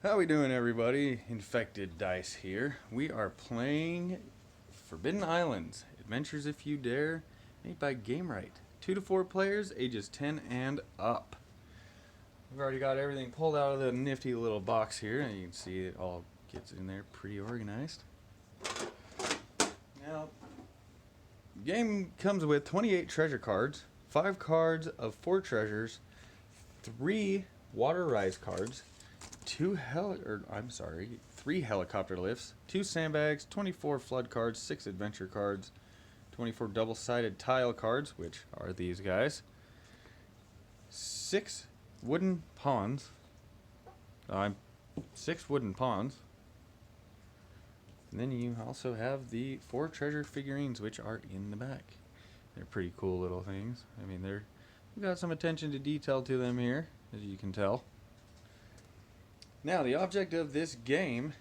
How we doing, everybody? Infected Dice here. We are playing Forbidden Islands, Adventures If You Dare, made by Gamewright. 2 to 4 players, ages 10 and up. We've already got everything pulled out of the nifty little box here, and you can see it all gets in there pretty organized. Now, the game comes with 28 treasure cards, 5 cards of 4 treasures, 3 water rise cards, 3 helicopter lifts, 2 sandbags, 24 flood cards, 6 adventure cards, 24 double-sided tile cards, which are these guys, 6 wooden pawns, 6 wooden pawns, and then you also have the 4 treasure figurines, which are in the back. They're pretty cool little things. I mean, we've got some attention to detail to them here, as you can tell. Now, the object of this game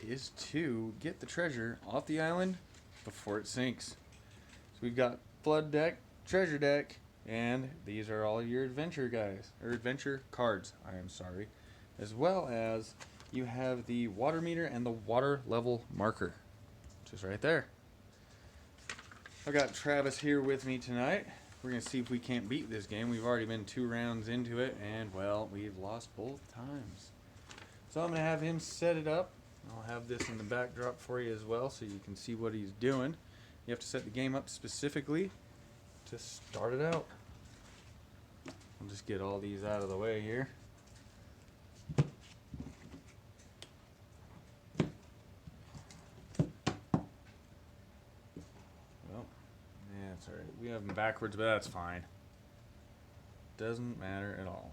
is to get the treasure off the island before it sinks. So we've got flood deck, treasure deck, and these are all your adventure guys, or adventure cards, as well as you have the water meter and the water level marker, which is right there. I've got Travis here with me tonight. We're going to see if we can't beat this game. We've already been 2 rounds into it, and, well, we've lost both times. So I'm going to have him set it up. I'll have this in the backdrop for you as well, so you can see what he's doing. You have to set the game up specifically to start it out. I'll just get all these out of the way here. Well, yeah, that's alright. We have them backwards, but that's fine. Doesn't matter at all.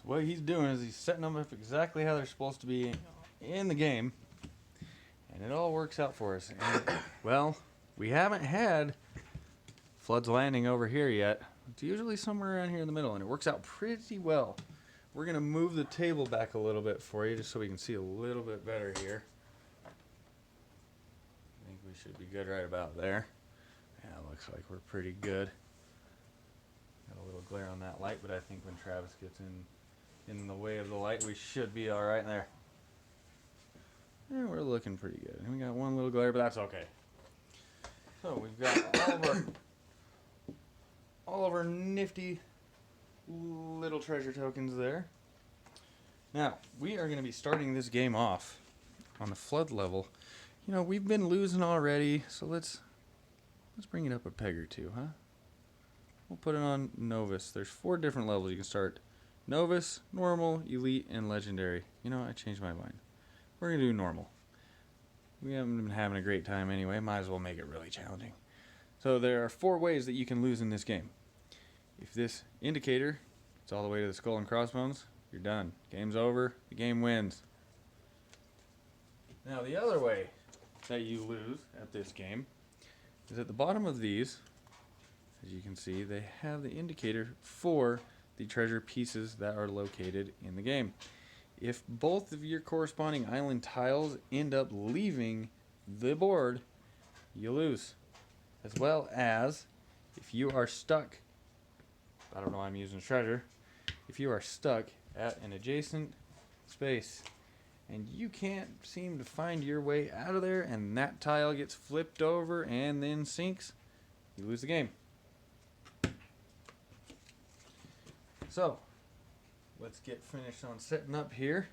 What he's doing is he's setting them up exactly how they're supposed to be in the game, and it all works out for us. And, well, we haven't had Flood's Landing over here yet. It's usually somewhere around here in the middle, and it works out pretty well. We're going to move the table back a little bit for you, just so we can see a little bit better here. I think we should be good right about there. Yeah, it looks like we're pretty good. Got a little glare on that light, but I think when Travis gets in the way of the light, we should be all right there. And we're looking pretty good. And we got one little glare, but that's okay. So we've got all of our nifty little treasure tokens there. Now, we are going to be starting this game off on the flood level. You know, we've been losing already, so let's bring it up a peg or two, huh? We'll put it on Novus. There's 4 different levels you can start. Novus, Normal, Elite, and Legendary. You know, I changed my mind. We're going to do Normal. We haven't been having a great time anyway. Might as well make it really challenging. So there are 4 ways that you can lose in this game. If this indicator gets all the way to the skull and crossbones, you're done. Game's over. The game wins. Now the other way that you lose at this game is at the bottom of these. As you can see, they have the indicator for the treasure pieces that are located in the game. If both of your corresponding island tiles end up leaving the board, you lose. As well as if you are stuck, I don't know why I'm using treasure, if you are stuck at an adjacent space and you can't seem to find your way out of there and that tile gets flipped over and then sinks, you lose the game. So, let's get finished on setting up here.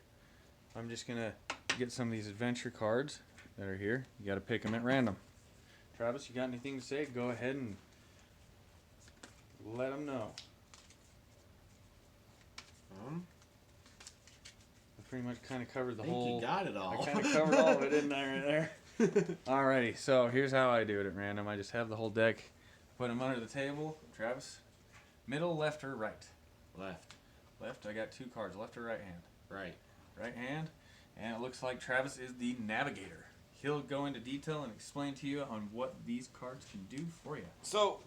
I'm just going to get some of these adventure cards that are here. You got to pick them at random. Travis, you got anything to say? Go ahead and let them know. I pretty much kind of covered the whole... You got it all. I kind of covered all of it, didn't I, right there? Alrighty, so here's how I do it at random. I just have the whole deck, put them under the table. Travis, middle, left, or right? Left. Left, I got 2 cards. Left or right hand? Right. Right hand. And it looks like Travis is the navigator. He'll go into detail and explain to you on what these cards can do for you. So,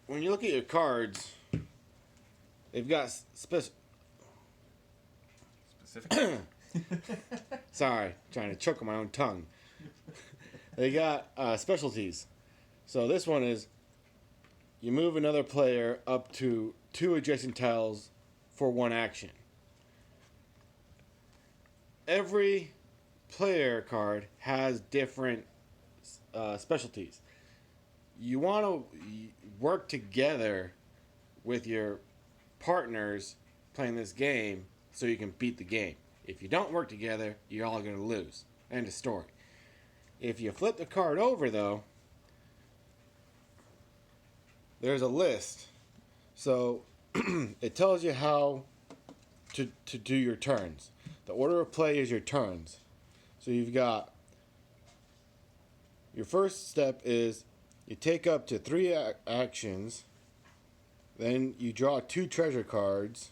when you look at your cards, they've got Specific. Sorry, trying to choke on my own tongue. They got specialties. So this one is you move another player up to 2 adjacent tiles for 1 action. Every player card has different specialties. You want to work together with your partners playing this game so you can beat the game. If you don't work together, you're all going to lose. End of story. If you flip the card over, though, there's a list. So it tells you how to do your turns. The order of play is your turns. So you've got your first step is you take up to 3 actions. Then you draw 2 treasure cards.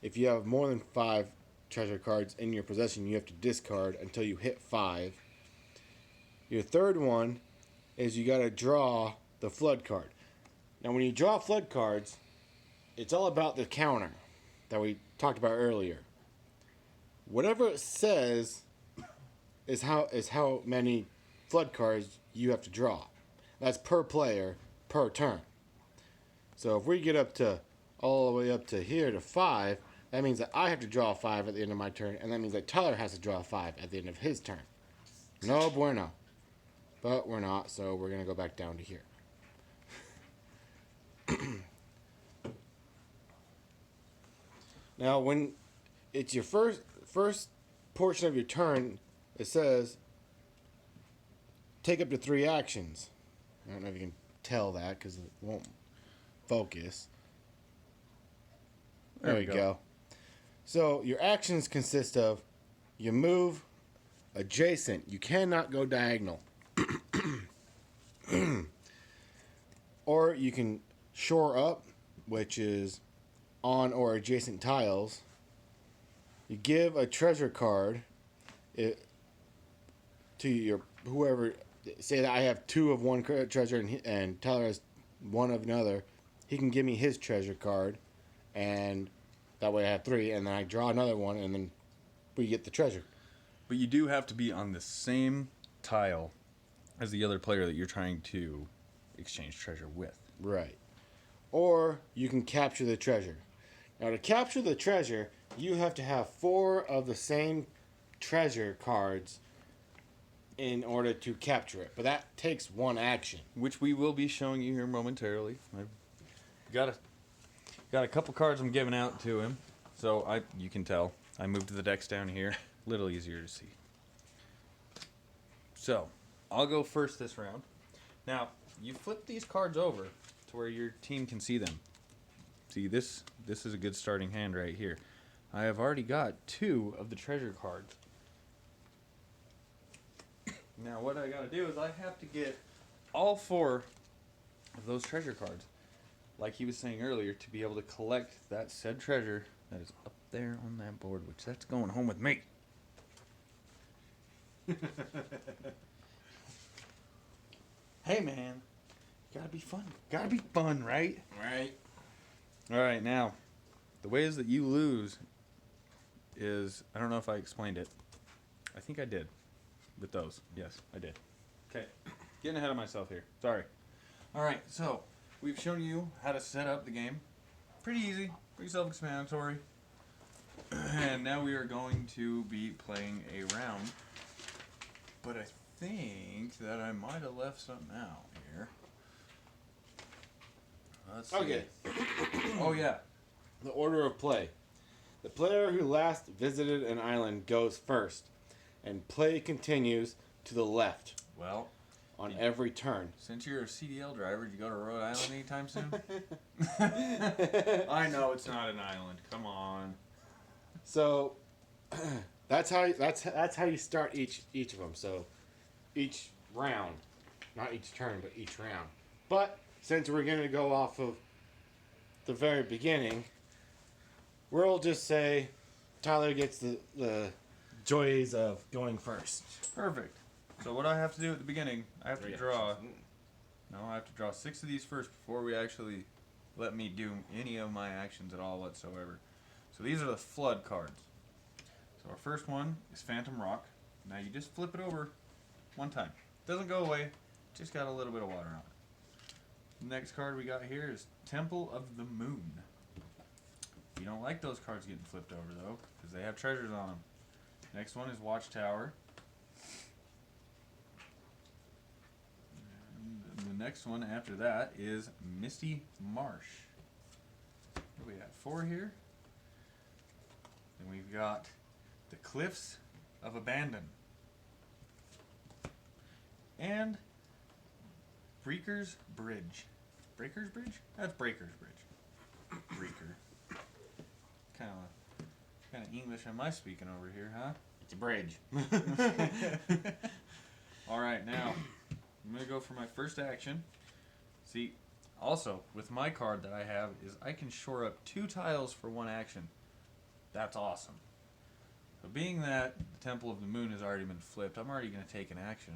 If you have more than 5 treasure cards in your possession, you have to discard until you hit 5. Your third one is you got to draw the flood card. Now, when you draw flood cards, it's all about the counter that we talked about earlier. Whatever it says is how many flood cards you have to draw. That's per player, per turn. So if we get up to all the way up to here to 5, that means that I have to draw 5 at the end of my turn, and that means that Tyler has to draw 5 at the end of his turn. No bueno. But we're not, so we're going to go back down to here. Now, when it's your first portion of your turn, it says take up to 3 actions. I don't know if you can tell that because it won't focus. There we go. So your actions consist of you move adjacent. You cannot go diagonal. Or you can shore up, which is on or adjacent tiles. You give a treasure card to your whoever. Say that I have 2 of one treasure and Tyler has 1 of another. He can give me his treasure card, and that way I have 3, and then I draw another one, and then we get the treasure. But you do have to be on the same tile as the other player that you're trying to exchange treasure with. Right. Or you can capture the treasure. Now, to capture the treasure, you have to have 4 of the same treasure cards in order to capture it. But that takes 1 action. Which we will be showing you here momentarily. I've got a couple cards I'm giving out to him. So you can tell. I moved the decks down here. A little easier to see. So, I'll go first this round. Now, you flip these cards over to where your team can see them. See, this is a good starting hand right here. I have already got 2 of the treasure cards. Now, what I gotta do is I have to get all 4 of those treasure cards, like he was saying earlier, to be able to collect that said treasure that is up there on that board, which that's going home with me. Hey, man. Gotta be fun. Gotta be fun, right? Right. Alright, now, the ways that you lose is, I don't know if I explained it. I think I did. With those. Yes, I did. Okay. Getting ahead of myself here. Sorry. Alright, so, we've shown you how to set up the game. Pretty easy. Pretty self-explanatory. And now we are going to be playing a round. But I think that I might have left something out here. Let's see. Okay. Oh, yeah. The order of play. The player who last visited an island goes first, and play continues to the left Well, on every turn. since you're a CDL driver, did you go to Rhode Island anytime soon? I know it's not an island. Come on. So that's how you start each of them. So each round. Not each turn, but each round. But since we're going to go off of the very beginning, we'll just say Tyler gets the joys of going first. Perfect. So what I have to do at the beginning, I have to 3 draw. actions. No, I have to draw 6 of these first before we actually let me do any of my actions at all whatsoever. So these are the flood cards. So our first one is Phantom Rock. Now you just flip it over one time. Doesn't go away, just got a little bit of water on it. The next card we got here is Temple of the Moon. You don't like those cards getting flipped over though, because they have treasures on them. Next one is Watchtower. And the next one after that is Misty Marsh. What do we got? 4 here. Then we've got the Cliffs of Abandon. And Breaker's Bridge. Breaker's Bridge? That's Breaker's Bridge. Breaker. Kind of English am I speaking over here, huh? It's a bridge. All right, now I'm gonna go for my first action. See, also with my card that I have is I can shore up 2 tiles for 1 action. That's awesome. So being that the Temple of the Moon has already been flipped, I'm already gonna take an action.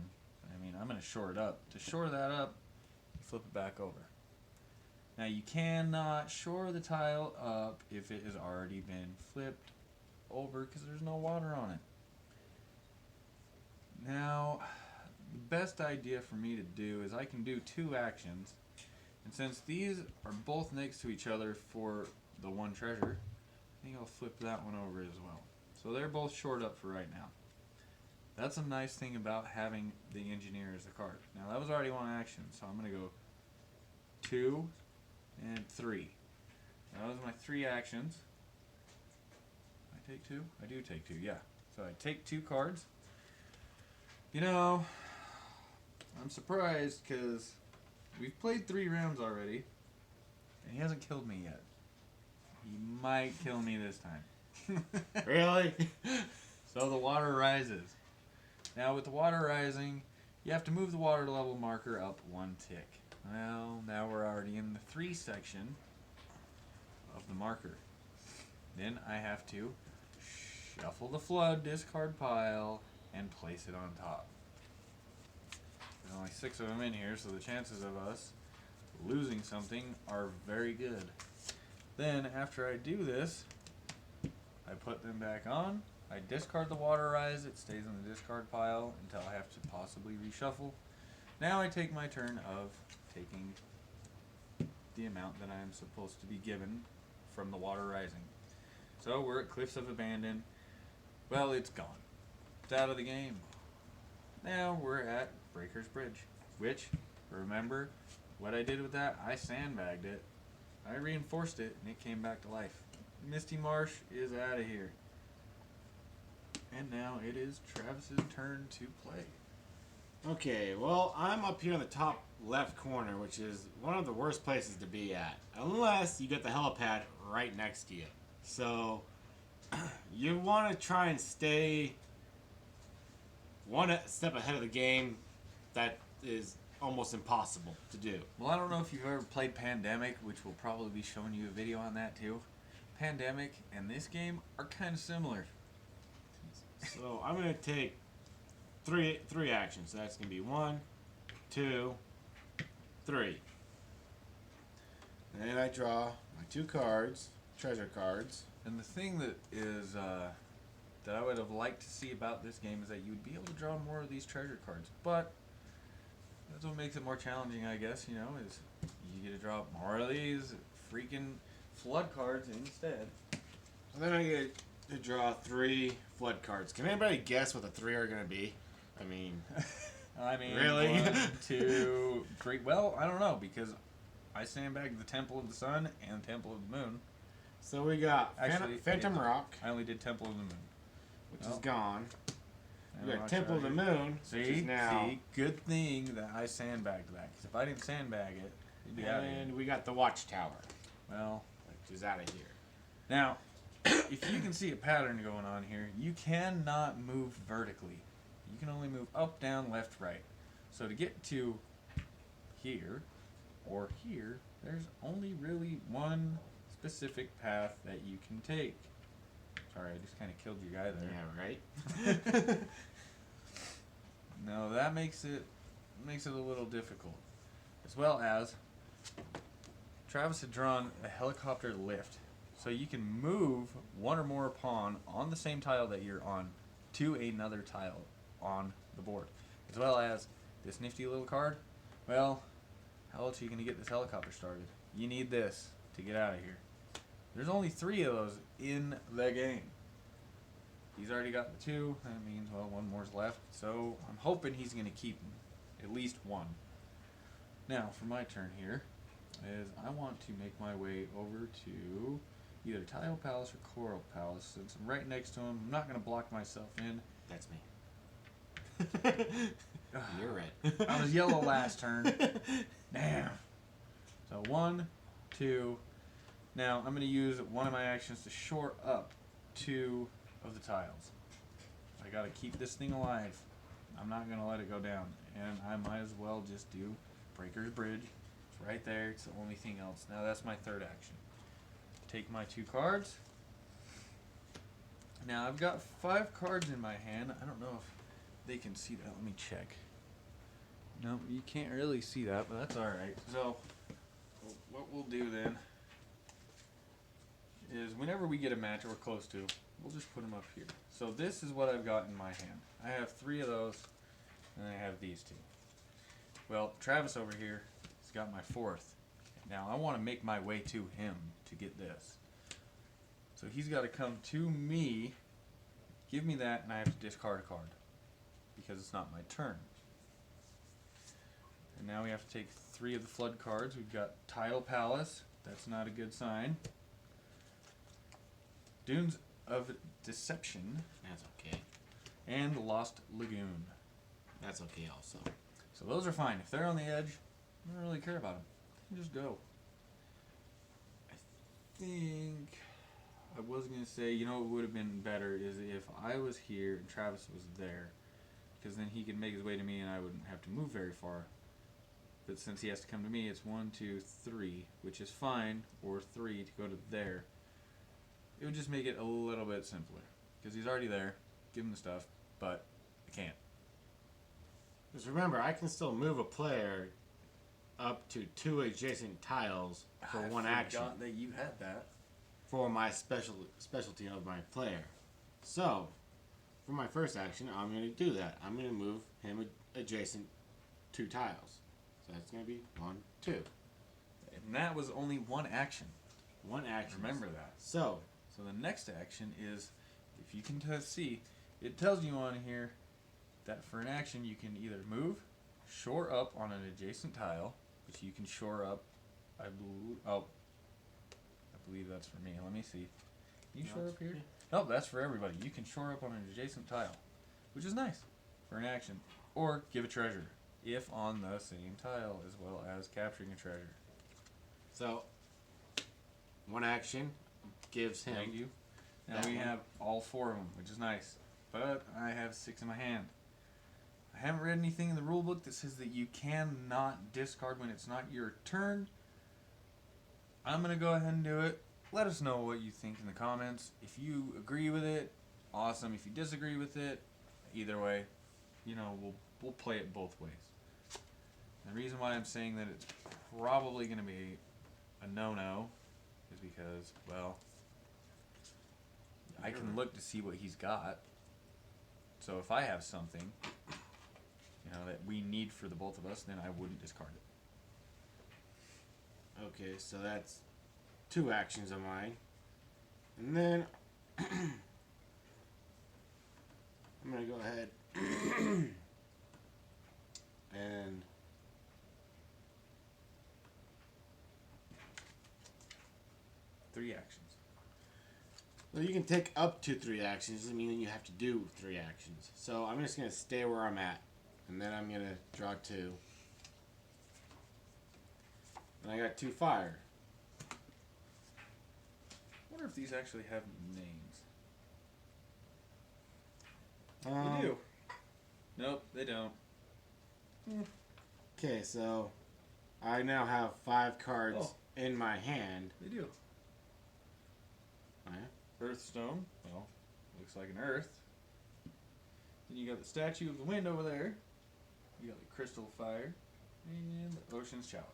I mean, I'm gonna shore it up. To shore that up, you flip it back over. Now you cannot shore the tile up if it has already been flipped over because there's no water on it. Now, the best idea for me to do is I can do 2 actions, and since these are both next to each other for the 1 treasure, I think I'll flip that one over as well. So they're both shored up for right now. That's a nice thing about having the engineer as a card. Now that was already 1 action, so I'm going to go 2 and 3. Now those are my 3 actions. I take 2? I do take 2, yeah. So I take 2 cards. You know, I'm surprised because we've played 3 rounds already, and he hasn't killed me yet. He might kill me this time. Really? So the water rises. Now with the water rising, you have to move the water level marker up 1 tick. Well, now we're already in the 3 section of the marker. Then I have to shuffle the flood discard pile and place it on top. There's only 6 of them in here, so the chances of us losing something are very good. Then, after I do this, I put them back on, I discard the water rise, it stays in the discard pile until I have to possibly reshuffle. Now I take my turn of taking the amount that I am supposed to be given from the water rising. So we're at Cliffs of Abandon. Well, it's gone. It's out of the game. Now we're at Breaker's Bridge, which, remember what I did with that? I sandbagged it. I reinforced it, and it came back to life. Misty Marsh is out of here. And now it is Travis's turn to play. Okay, well, I'm up here in the top left corner, which is one of the worst places to be at. Unless you get the helipad right next to you. So, you want to try and stay 1 step ahead of the game. That is almost impossible to do. Well, I don't know if you've ever played Pandemic, which will probably be showing you a video on that too. Pandemic and this game are kind of similar. So, I'm going to take three actions. So that's going to be 1, 2, 3. And then I draw my 2 cards, treasure cards. And the thing that is that I would have liked to see about this game is that you would be able to draw more of these treasure cards. But that's what makes it more challenging, I guess, you know, is you get to draw more of these freaking flood cards instead. And then I get to draw 3 flood cards. Can anybody guess what the 3 are going to be? I mean, really? 1, 2, 3. Well, I don't know because I sandbagged the Temple of the Sun and Temple of the Moon. So we got Actually, Phantom Rock, I only did Temple of the Moon. which is gone. And We got Watch Temple of the Tower. Moon, which is now. See, good thing that I sandbagged that because if I didn't sandbag it, it'd be out of here. And we got the Watchtower, Well, which is out of here. now, if you can see a pattern going on here, you cannot move vertically. You can only move up, down, left, right. So to get to here or here, there's only really one specific path that you can take. Sorry, I just kind of killed your guy there. Yeah, right. No, that makes it a little difficult. As well as Travis had drawn a helicopter lift. So you can move one or more pawn on the same tile that you're on to another tile on the board. As well as this nifty little card. Well, how else are you going to get this helicopter started? You need this to get out of here. There's only 3 of those in the game. He's already got the 2. That means, well, 1 more's left. So I'm hoping he's going to keep at least 1. Now, for my turn here, is I want to make my way over to either Tile Palace or Coral Palace. Since I'm right next to him, I'm not going to block myself in. That's me. You're red. I was yellow last turn. Damn. So 1, 2. Now I'm going to use one of my actions to shore up 2 of the tiles. I got to keep this thing alive. I'm not going to let it go down. And I might as well just do Breaker's Bridge. It's right there. It's the only thing else. Now that's my third action. Take my 2 cards. Now I've got 5 cards in my hand. I don't know if they can see that. Let me check. No, you can't really see that, but that's alright. So, what we'll do then is whenever we get a match or we're close to, we'll just put them up here. So this is what I've got in my hand. I have 3 of those, and I have these 2. Well, Travis over here has got my 4th. Now I want to make my way to him to get this. So he's got to come to me, give me that, and I have to discard a card because it's not my turn. And now we have to take 3 of the flood cards. We've got Tile Palace. That's not a good sign. Dunes of Deception. That's okay. And Lost Lagoon. That's okay also. So those are fine. If they're on the edge, I don't really care about them. You just go. I think I was going to say, you know what would have been better is if I was here and Travis was there. Because then he could make his way to me and I wouldn't have to move very far. But since he has to come to me, it's 1, 2, 3, which is fine, or 3 to go to there. It would just make it a little bit simpler. Because he's already there, give him the stuff, but I can't. Just remember, I can still move a player up to 2 adjacent tiles for 1 action. I forgot that you had that. For my specialty of my player. So, for my first action, I'm going to do that. I'm going to move him adjacent 2 tiles. So that's going to be 1, 2. And that was only 1 action. 1 action. Remember that. So the next action is, if you can see, it tells you on here that for an action you can either move, shore up on an adjacent tile, which you can shore up, I believe that's for me. Let me see. Can you shore up here? No, that's for everybody. You can shore up on an adjacent tile, which is nice for an action. Or give a treasure, if on the same tile, as well as capturing a treasure. So, 1 action gives him. Thank you. Now we have all 4 of them, which is nice. But I have 6 in my hand. I haven't read anything in the rule book that says that you cannot discard when it's not your turn. I'm going to go ahead and do it. Let us know what you think in the comments. If you agree with it, awesome. If you disagree with it, either way, we'll play it both ways. The reason why I'm saying that it's probably going to be a no-no is because, well, I can look to see what he's got. So if I have something, that we need for the both of us, then I wouldn't discard it. Okay, so that's 2 actions of mine. And then I'm going to go ahead and Three actions. well, you can take up to 3 actions. Doesn't mean that you have to do 3 actions. So I'm just going to stay where I'm at. And then I'm going to draw 2. And I got 2 fire. I wonder if these actually have names. They do. Nope, they don't. Okay, so I now have 5 cards Oh. in my hand. They do. Oh, yeah? Earthstone. Well, looks like an earth. Then you got the Statue of the Wind over there. You got the Crystal of Fire. And the Ocean's Chalice.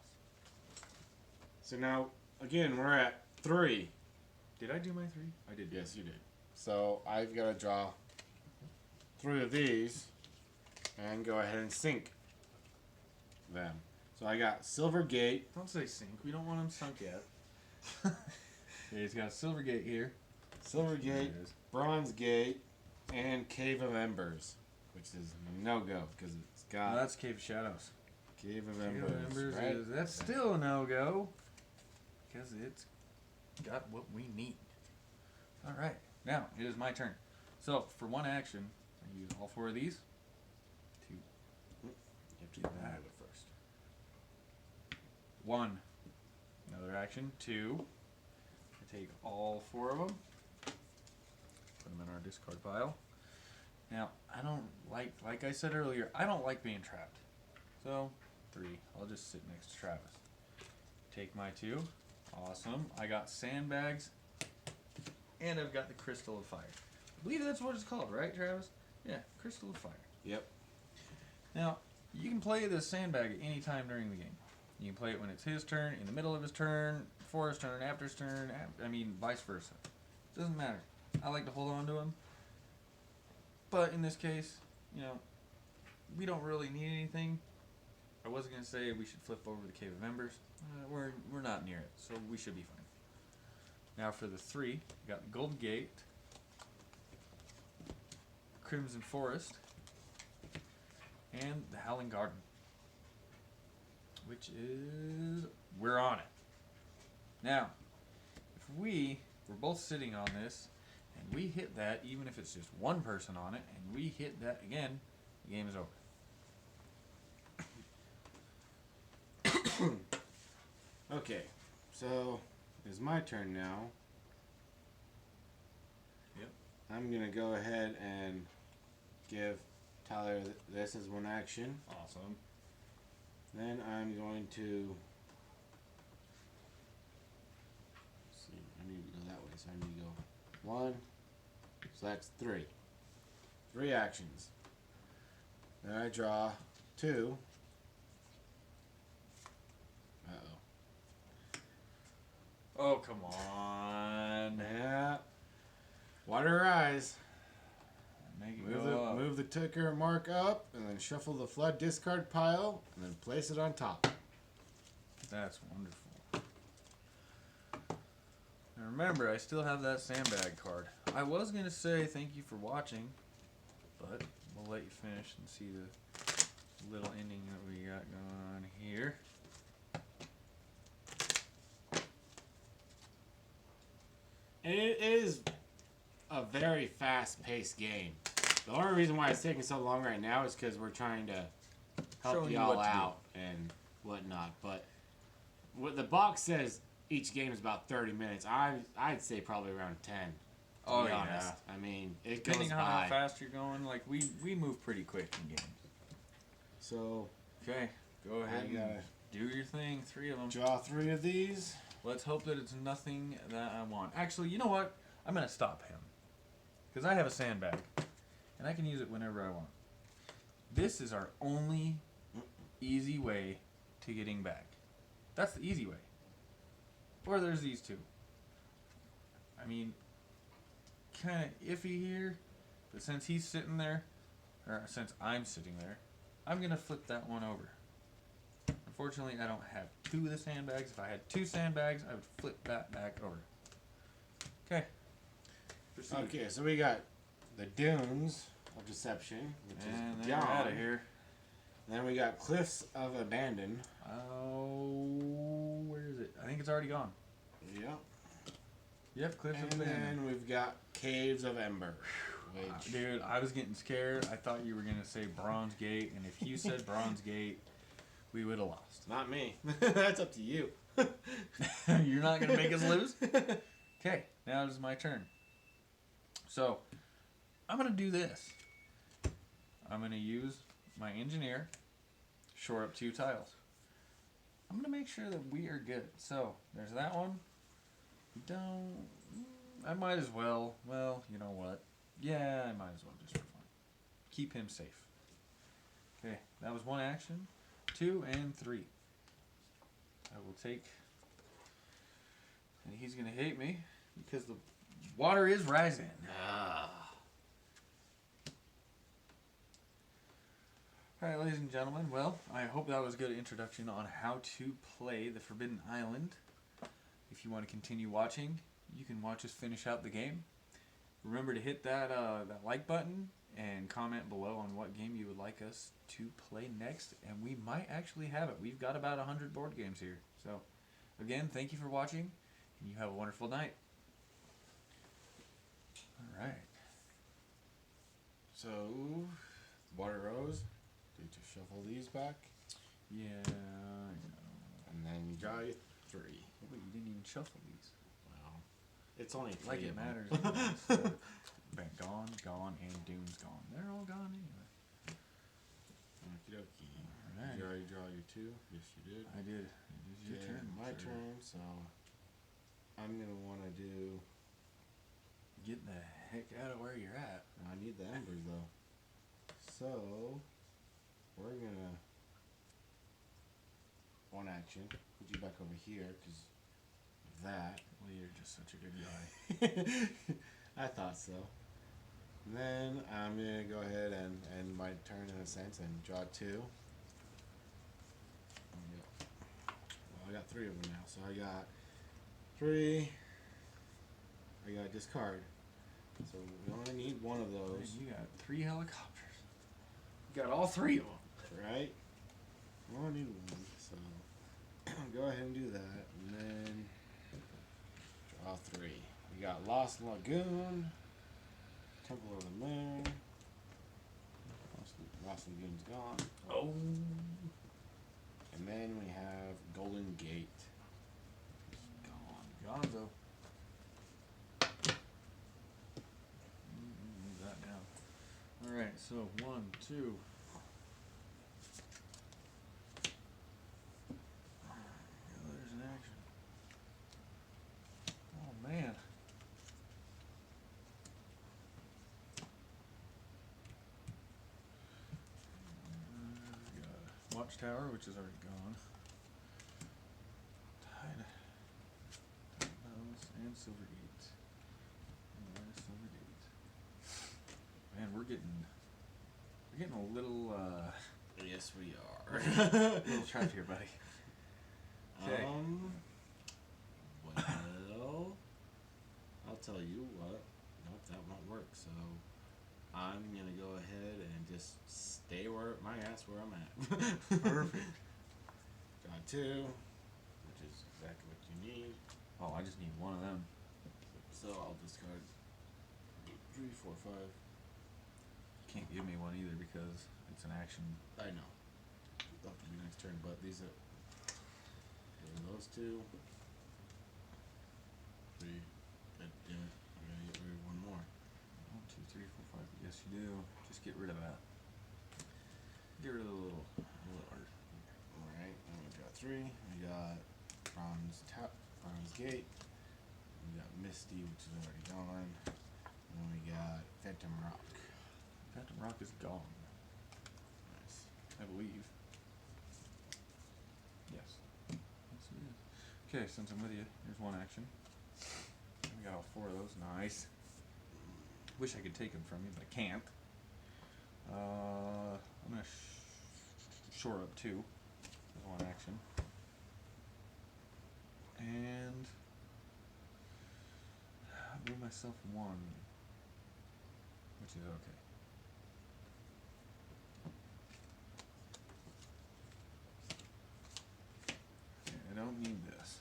So now, again, we're at 3. Did I do my 3? I did. Yes, you did. So I've got to draw 3 of these and go ahead and sink them. So I got Silver Gate. Don't say sink. We don't want them sunk yet. Yeah, he's got a Silver Gate here. Silver There Gate, it is. Bronze Gate, and Cave of Embers, which is a no-go because it's No, got that's Cave of Shadows. Cave of Cave Embers. of Embers right? is, that's still a no-go. Because it's got what we need. Alright, now it is my turn. So, for one action, I use all 4 of these to You have to do remove that. it first. 1. Another action. 2. I take all 4 of them. Put them in our discard pile. Now, I don't like I said earlier, I don't like being trapped. So, 3. I'll just sit next to Travis. Take my 2. Awesome. I got sandbags. And I've got the Crystal of Fire. I believe that's what it's called, right, Travis? Yeah, Crystal of Fire. Yep. Now, you can play the sandbag at any time during the game. You can play it when it's his turn, in the middle of his turn, before his turn, after his turn, vice versa. Doesn't matter. I like to hold on to him. But in this case, we don't really need anything. I was going to say we should flip over the Cave of Embers. We're not near it, so we should be fine. Now for the 3, we got the Golden Gate, Crimson Forest, and the Howling Garden. Which is... we're on it. Now, if we're both sitting on this, and we hit that, even if it's just one person on it, and we hit that again, the game is over. Okay, so it's my turn now. Yep. I'm going to go ahead and give Tyler this as one action. Awesome. Then I'm going to... let's see, I need to go that way, so I need to go 1. So that's 3. 3 actions. Then I draw 2. Uh-oh. Oh, come on. Yeah. Water eyes. Make it Move go up. move the ticker mark up, and then shuffle the flood discard pile, and then place it on top. That's wonderful. Now remember, I still have that sandbag card. I was going to say thank you for watching, but we'll let you finish and see the little ending that we got going on here. And it is a very fast-paced game. The only reason why it's taking so long right now is because we're trying to help Showing you y'all what to do. out and whatnot. But what the box says, each game is about 30 minutes. I'd say probably around 10. To Oh, be yeah. honest. I mean, it Depending goes on how by. fast you're going, like we move pretty quick in games. So Okay, go ahead I gotta and do your thing. 3 of them. draw 3 of these. Let's hope that it's nothing that I want. Actually, you know what? I'm going to stop him. Because I have a sandbag. And I can use it whenever I want. This is our only easy way to getting back. That's the easy way. Or there's these 2. I mean, kind of iffy here. But since he's sitting there, or since I'm sitting there, I'm going to flip that one over. Unfortunately, I don't have 2 of the sandbags. If I had 2 sandbags, I would flip that back over. Okay. Proceed. Okay, so we got the Dunes of Deception, which And is then we're gone. out of here. Then we got Cliffs of Abandon. Oh, where is it? I think it's already gone. Yep. Yep, Cliffs And of Abandon. then we've got Caves of Ember. Which, Dude, I was getting scared. I thought you were going to say Bronze Gate, and if you said Bronze Gate, we would have lost. not me. That's up to you. You're not going to make us lose? Okay, now it is my turn. So, I'm going to do this. I'm going to use my engineer, shore up 2 tiles. I'm going to make sure that we are good. So, there's that one. Don't... I might as well. Well, you know what? Yeah, I might as well just for fun. Keep him safe. Okay, that was 1 action. 2 and 3. I will take... And he's going to hate me because the water is rising. Alright, ladies and gentlemen, well, I hope that was a good introduction on how to play the Forbidden Island. If you want to continue watching, you can watch us finish out the game. Remember to hit that like button and comment below on what game you would like us to play next, and we might actually have it. We've got about 100 board games here. So, again, thank you for watching, and you have a wonderful night. Alright. So, water rose. Do to shuffle these back, Yeah, I know. and then you draw your 3. Wait, you didn't even shuffle these. Well, it's only 3 Like it of them. matters. Gone, gone, and Doom's gone. They're all gone anyway. Okie dokie. Alright. Did you already draw your 2? Yes, you did. I did. It is your Okay, turn. my sir. turn, so I'm gonna want to do. Get the heck out of where you're at. I need the embers though. So we're gonna 1 action. Put you back over here because of that. Well, you're just such a good guy. I thought so. And then I'm gonna go ahead and end my turn in a sense and draw 2. Well, I got 3 of them now, so I got 3. I got discard. So we only need 1 of Man, those, you got 3 helicopters. You got all 3 of them. right? We only need 1, so go ahead and do that, and then draw 3. We got Lost Lagoon, Temple of the Moon. Lost Lagoon's gone. Oh. And then we have Golden Gate. Gone. Gonzo. Move that down. Alright, so 1, 2. Oh, there's an action. Oh, man. We got Watchtower, which is already gone. Tide. Bells and Silvergate. And Silvergate. Man, we're getting a little Yes, we are. little trapped here, buddy. Okay. Well, I'll tell you what. Nope, that won't work. So I'm gonna go ahead and just stay where my ass where I'm at. Perfect. Draw 2, which is exactly what you need. Oh, I just need 1 of them. So I'll discard 3, 4, 5. You can't give me 1 either because it's an action. I know. It'll have to be next turn, but these are those 2. 3. God damn it. I gotta get rid of 1 more. 1, 2, 3, 4, 5. Yes, you do. Just get rid of that. Get rid of the little art. Alright, then we got 3. We got Bronze Gate. We got Misty, which is already gone. And then we got Phantom Rock. Phantom Rock is gone, Nice. I believe. Yes. Yes, it is. Okay, since I'm with you, here's 1 action. We got all 4 of those. Nice. Wish I could take them from you, but I can't. I'm gonna shore up 2. There's 1 action. And move myself 1, which is okay. Okay, I don't need this.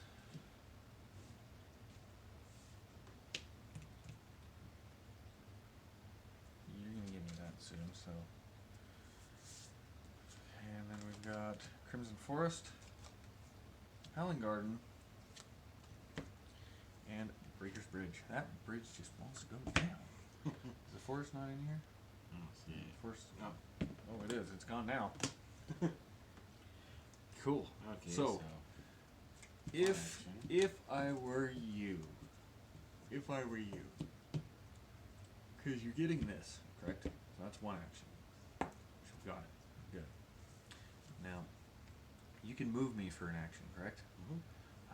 You're gonna give me that soon, so. And then we've got Crimson Forest, Howling Garden, and Breaker's Bridge. That bridge just wants to go down. Is the forest not in here? don't see it. First, Oh. oh, it is. It's gone now. Cool. Okay, So, if action. I were you, because you're getting this, correct? So that's one action. Got it. Good. Now, you can move me for an action, correct? Mhm.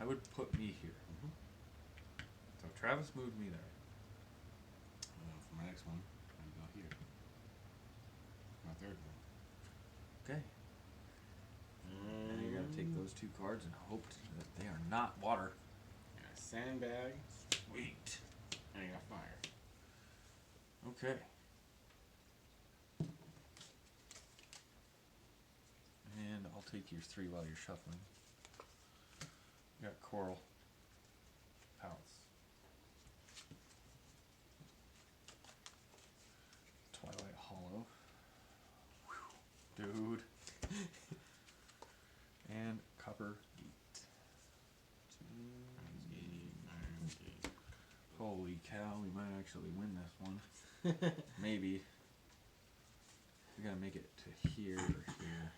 I would put me here. Mhm. So Travis moved me there. For my next one, I go here. My third one. Okay. Now you gotta take those 2 cards and hope that they are not water. I got a sandbag, Sweet. and I got fire. Okay. And I'll take your 3 while you're shuffling. You got Coral. Palace. Twilight Hollow. Whew. Dude. And Copper Gate. Iron Gate. Holy cow, we might actually win this one. Maybe. We gotta make it to here or here.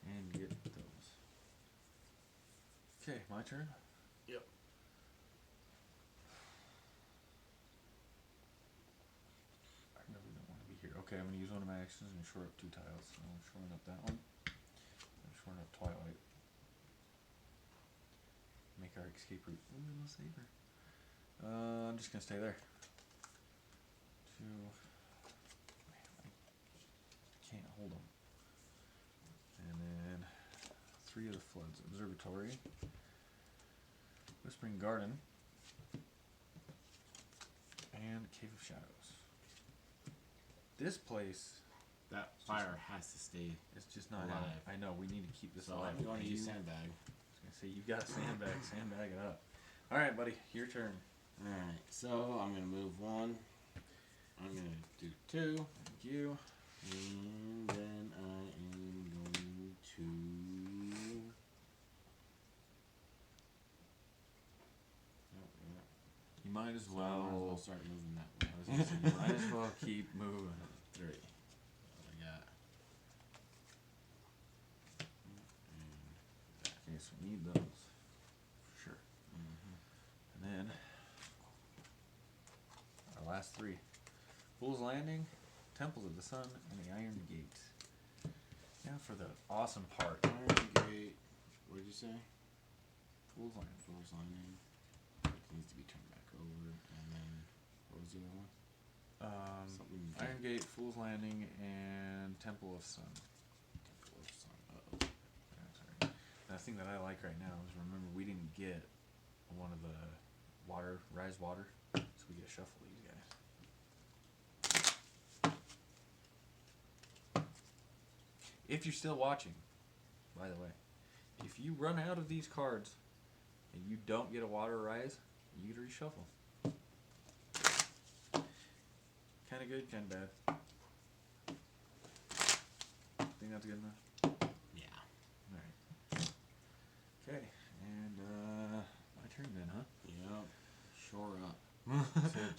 And get those. Okay, my turn? Yep. I really don't want to be here. Okay, I'm gonna use one of my actions and shore up 2 tiles. So I'm shoring up that one. I'm shoring up Twilight. Make our escape route a little safer. I'm just gonna stay there. 2. Man, I can't hold them. And then 3 of the Floods. Observatory. Whispering Garden. And Cave of Shadows. This place That fire has to stay. is just not alive. I know, we need to keep this So alive. I'm going to And use you- sandbag. I was gonna say, you got a sandbag. Sandbag it up. Alright, buddy, your turn. Alright, so I'm going to move 1. I'm going to do 2. Thank you. And then I am going to... You might as So I might as well well. start moving that I way. was gonna say, you might as well keep moving. 3. What I got? Okay, so we need those. For sure. Mm-hmm. And then our last 3. Fool's Landing, Temples of the Sun, and the Iron Gate. Now for the awesome part. Iron Gate. What did you say? Fool's Landing. Fool's Landing. It needs to be turned back over. And then, what was the other one? Something Iron Gate, Fool's Landing, and Temple of Sun. Temple of Sun. Uh-oh. Yeah, sorry. The thing that I like right now is, remember, we didn't get one of the Rise Water, so we get to shuffle these guys. If you're still watching, by the way, if you run out of these cards and you don't get a Water Rise, you get to reshuffle. Kind of good, kind of bad. Think that's good enough? Yeah. Alright. Okay, and my turn then, huh? Yep. Shore up. There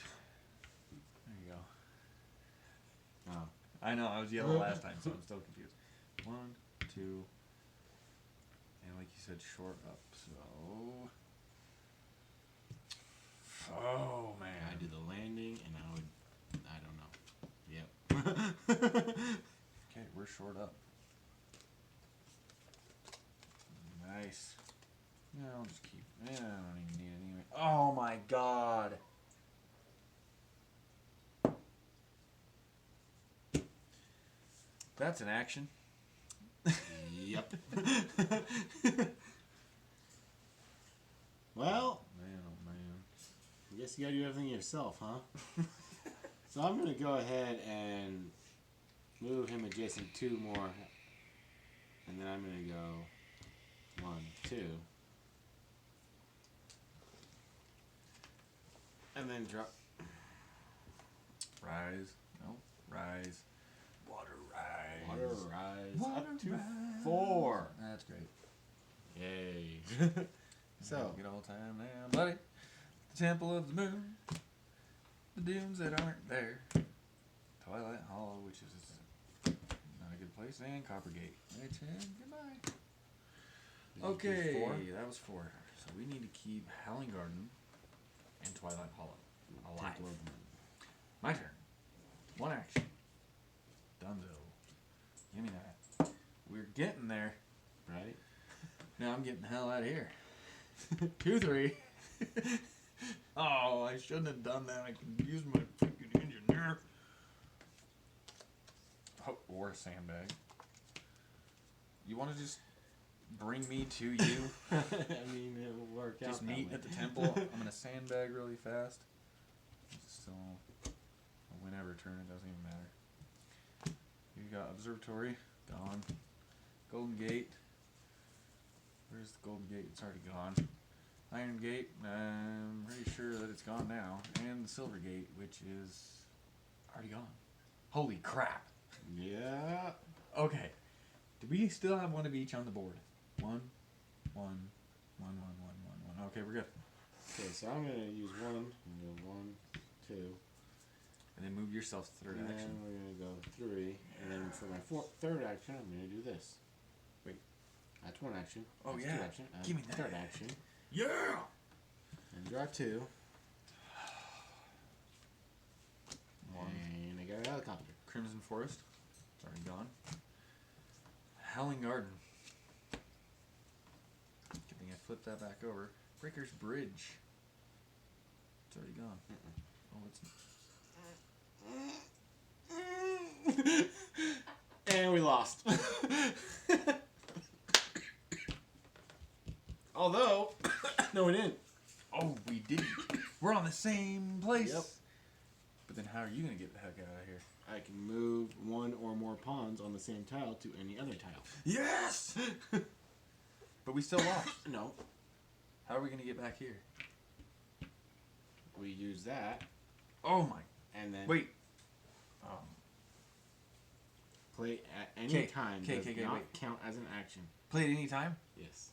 you go. Oh. I know, I was yellow last time, so I'm still confused. 1, 2, and like you said, short up, so... Oh, man. I do the landing, and I don't know. Yep. Okay, we're short up. Nice. Yeah, I'll just keep... I don't even need it anyway. Oh, my God! That's an action. Yep. Well, Man, oh, man. I guess you gotta do everything yourself, huh? So I'm gonna go ahead and move him adjacent 2 more, and then I'm gonna go 1, 2, and then drop. Rise. No. Rise. Water rise. Water rise Water up to rise. 4. That's great. Yay. So, good old time now, buddy. The Temple of the Moon. The dunes that aren't there. Twilight Hollow, which is not a good place, and Coppergate, which is goodbye. Did you do Okay, 4? that was 4. So we need to keep Howling Garden and Twilight Hollow alive. Take 11. My turn. 1 action. Dunzo. Give me that. We're getting there. Right? Now I'm getting the hell out of here. 2-3. Oh, I shouldn't have done that. I could use my freaking engineer. Oh, or a sandbag. You want to just bring me to you? I mean, it will work out. Just that meet way. at the temple. I'm gonna sandbag really fast. So, whenever turn, it doesn't even matter. You got Observatory, gone. Golden Gate. Where's the Golden Gate? It's already gone. Iron Gate, I'm pretty sure that it's gone now. And the Silver Gate, which is already gone. Holy crap. Yeah. Okay. Do we still have 1 of each on the board? 1, 1, 1, 1, 1, 1, 1. Okay, we're good. Okay, so I'm gonna use 1. I'm gonna go 1, 2. And then move yourself to third And action. then we're gonna go 3. And then for my third action, I'm gonna do this. Wait. That's 1 action. Oh, That's yeah. 2 action. Give me that. Third action. Yeah! And draw 2. 1. And I got a helicopter. Crimson Forest. It's already gone. Howling Garden. Good thing I flipped that back over. Breaker's Bridge. It's already gone. Oh, it's... And we lost. Although, no, we didn't. Oh, we didn't. We're on the same place. Yep. But then how are you going to get the heck out of here? I can move 1 or more pawns on the same tile to any other tile. Yes! But we still lost. No. How are we going to get back here? We use that, Oh my... and then Wait. play at any 'Kay, time. 'kay, Does 'kay, not wait. count as an action. Play at any time? Yes.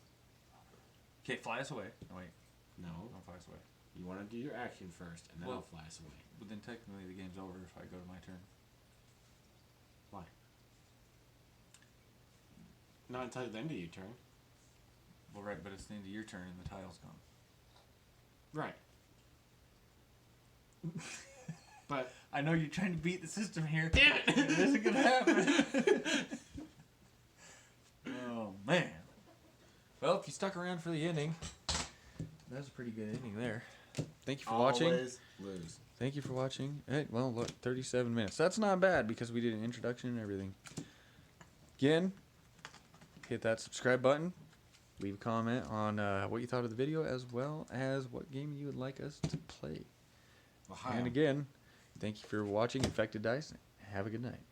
Okay, fly us away. No, wait. No. Don't fly us away. You want to do your action first, and then Well- I'll fly us away. But then technically the game's over if I go to my turn. Why? Not until the end of your turn. Well, right, but it's the end of your turn and the tile's gone. Right. But I know you're trying to beat the system here. damn it! It isn't gonna happen. Oh man. Well, if you stuck around for the ending, that's a pretty good ending there. Thank you for watching. Always lose. Thank you for watching. Hey, well, look, 37 minutes. That's not bad because we did an introduction and everything. Again, hit that subscribe button. Leave a comment on what you thought of the video as well as what game you would like us to play. Ohio. And again, thank you for watching Infected Dice. Have a good night.